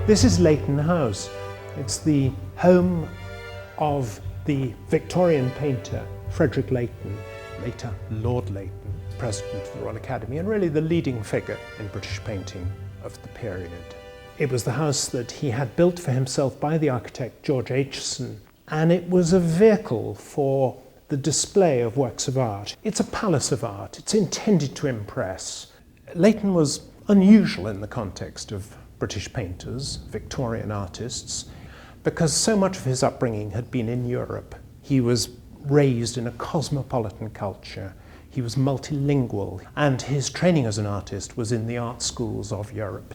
This is Leighton House. It's the home of the Victorian painter Frederic Leighton, later Lord Leighton, President of the Royal Academy, and really the leading figure in British painting of the period. It was the house that he had built for himself by the architect George Aitchison, and it was a vehicle for the display of works of art. It's a palace of art. It's intended to impress. Leighton was unusual in the context of British painters, Victorian artists, because so much of his upbringing had been in Europe. He was raised in a cosmopolitan culture. He was multilingual, and his training as an artist was in the art schools of Europe.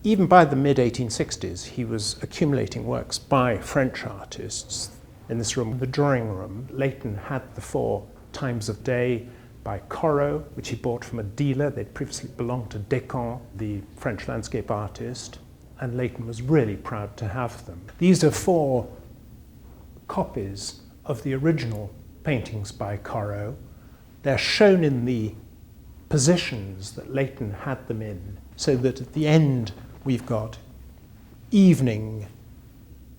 Even by the mid-1860s, he was accumulating works by French artists. In this room, the drawing room, Leighton had the 4 Times of Day by Corot, which he bought from a dealer. They'd previously belonged to Degas, the French landscape artist, and Leighton was really proud to have them. These are 4 copies of the original paintings by Corot. They're shown in the positions that Leighton had them in, so that at the end we've got evening,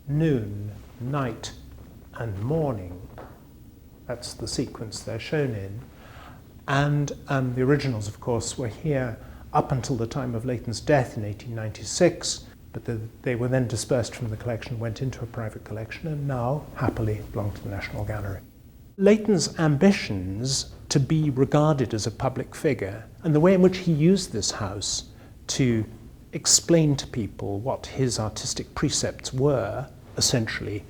noon, night, and morning. That's the sequence they're shown in. And the originals, of course, were here up until the time of Leighton's death in 1896, but they were then dispersed from the collection, went into a private collection, and now, happily, belong to the National Gallery. Leighton's ambitions to be regarded as a public figure, and the way in which he used this house to explain to people what his artistic precepts were, essentially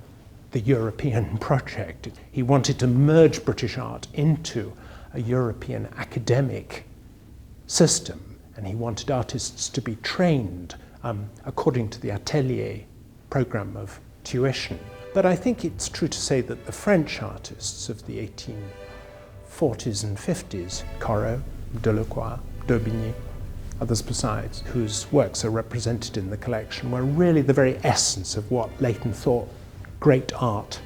the European project. He wanted to merge British art into a European academic system, and he wanted artists to be trained according to the atelier program of tuition. But I think it's true to say that the French artists of the 1840s and 50s, Corot, Delacroix, Daubigny, others besides, whose works are represented in the collection, were really the very essence of what Leighton thought great art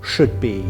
should be.